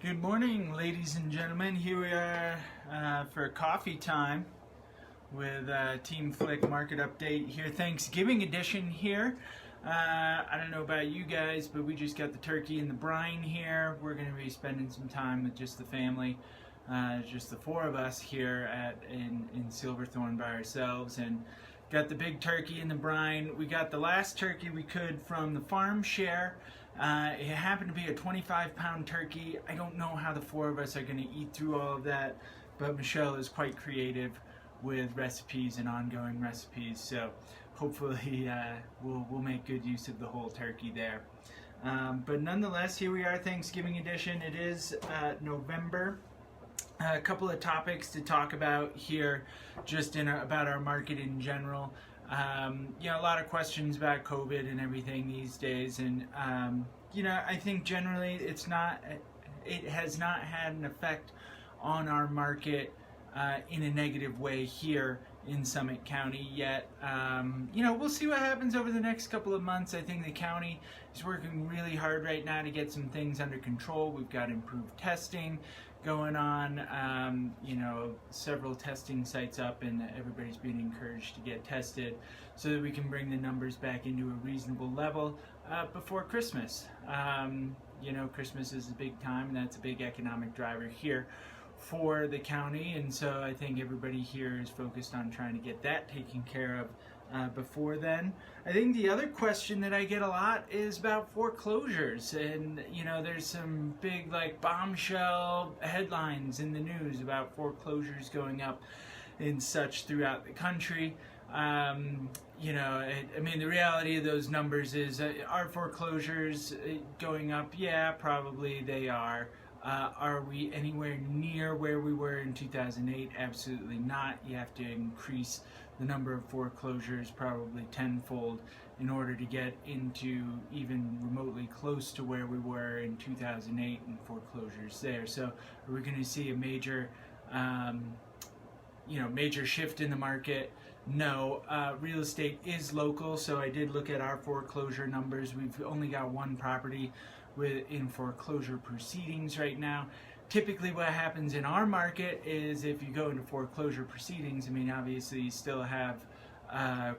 Good morning, ladies and gentlemen. Here we are for coffee time with Team Flick Market Update here. Thanksgiving edition here. I don't know about you guys, but we just got the turkey and the brine here. We're going to be spending some time with just the family, just the four of us here in Silverthorne by ourselves, and got the big turkey and the brine. We got the last turkey we could from the farm share. It happened to be a 25-pound turkey. I don't know how the four of us are going to eat through all of that, but Michelle is quite creative with recipes and ongoing recipes, so hopefully we'll make good use of the whole turkey there. But nonetheless, here we are, Thanksgiving edition. It is November. A couple of topics to talk about here, just about our market in general. A lot of questions about COVID and everything these days, and I think generally it has not had an effect on our market in a negative way here in Summit County yet. We'll see what happens over the next couple of months. I think the county is working really hard right now to get some things under control. We've got improved testing going on, several testing sites up, and everybody's being encouraged to get tested so that we can bring the numbers back into a reasonable level before Christmas. Christmas is a big time, and that's a big economic driver here for the county, and so I think everybody here is focused on trying to get that taken care of before then. I think the other question that I get a lot is about foreclosures, and there's some big bombshell headlines in the news about foreclosures going up and such throughout the country. The reality of those numbers is, are foreclosures going up? Yeah, probably they are. Are we anywhere near where we were in 2008? Absolutely not. You have to increase the number of foreclosures probably tenfold in order to get into even remotely close to where we were in 2008 and foreclosures there. So are we going to see a major shift in the market? No. Real estate is local, so I did look at our foreclosure numbers. We've only got one property in foreclosure proceedings right now. Typically what happens in our market is if you go into foreclosure proceedings, obviously you still have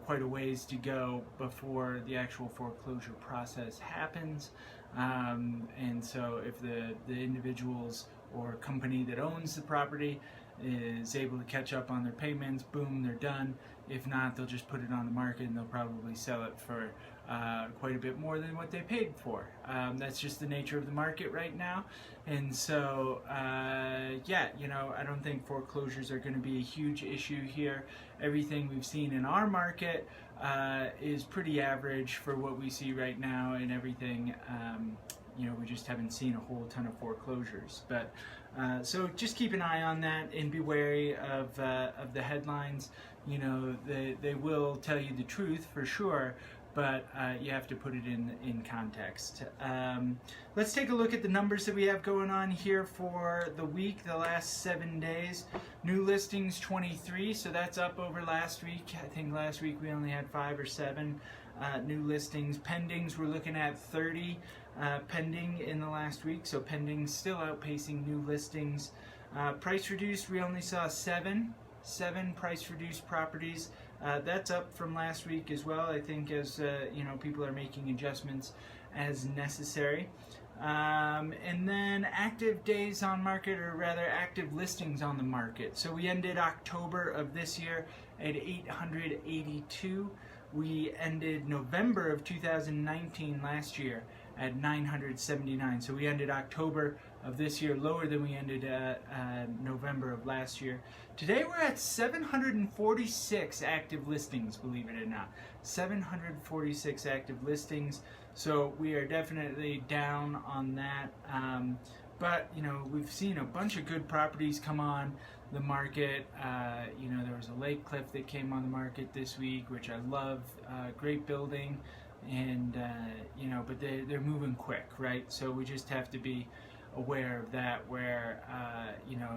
quite a ways to go before the actual foreclosure process happens. And so if the individuals or company that owns the property is able to catch up on their payments, boom, they're done. If not, they'll just put it on the market and they'll probably sell it for quite a bit more than what they paid for. That's just the nature of the market right now. And so, I don't think foreclosures are going to be a huge issue here. Everything we've seen in our market is pretty average for what we see right now, and everything, we just haven't seen a whole ton of foreclosures. But so just keep an eye on that and be wary of the headlines. They will tell you the truth for sure, but you have to put it in context. Let's take a look at the numbers that we have going on here for the week, the last 7 days. New listings 23, so that's up over last week. I think last week we only had 5 or 7 new listings. Pendings, we're looking at 30 pending in the last week, so pending still outpacing new listings. Price reduced, we only saw 7 price reduced properties. That's up from last week as well, I think, as people are making adjustments as necessary. And then active days on market, or rather active listings on the market. So we ended October of this year at 882. We ended November of 2019 last year at 979. So we ended October of this year lower than we ended November of last year. Today we're at 746 active listings, believe it or not. 746 active listings. So we are definitely down on that. But we've seen a bunch of good properties come on the market. There was a Lake Cliff that came on the market this week, which I love. Great building, and but they're moving quick, right? So we just have to be aware of that, where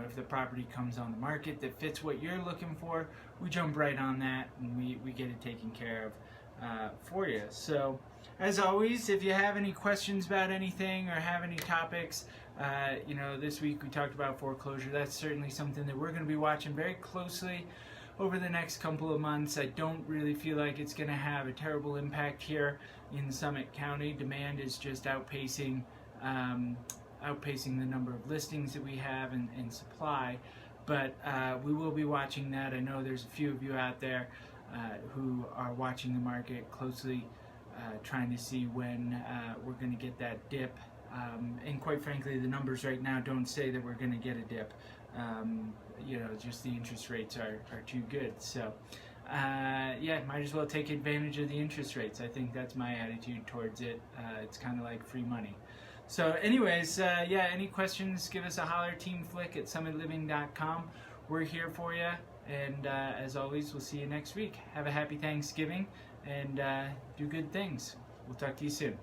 if the property comes on the market that fits what you're looking for, we jump right on that and we get it taken care of for you. So, as always, if you have any questions about anything or have any topics, this week we talked about foreclosure. That's certainly something that we're going to be watching very closely over the next couple of months. I don't really feel like it's going to have a terrible impact here in Summit County. Demand is just outpacing the number of listings that we have and supply. But we will be watching that. I know there's a few of you out there who are watching the market closely, trying to see when we're going to get that dip. And quite frankly, the numbers right now don't say that we're going to get a dip. Just the interest rates are too good. So, might as well take advantage of the interest rates. I think that's my attitude towards it. It's kind of like free money. So anyways, any questions, give us a holler, teamflick@summitliving.com. We're here for you. And as always, we'll see you next week. Have a happy Thanksgiving and do good things. We'll talk to you soon.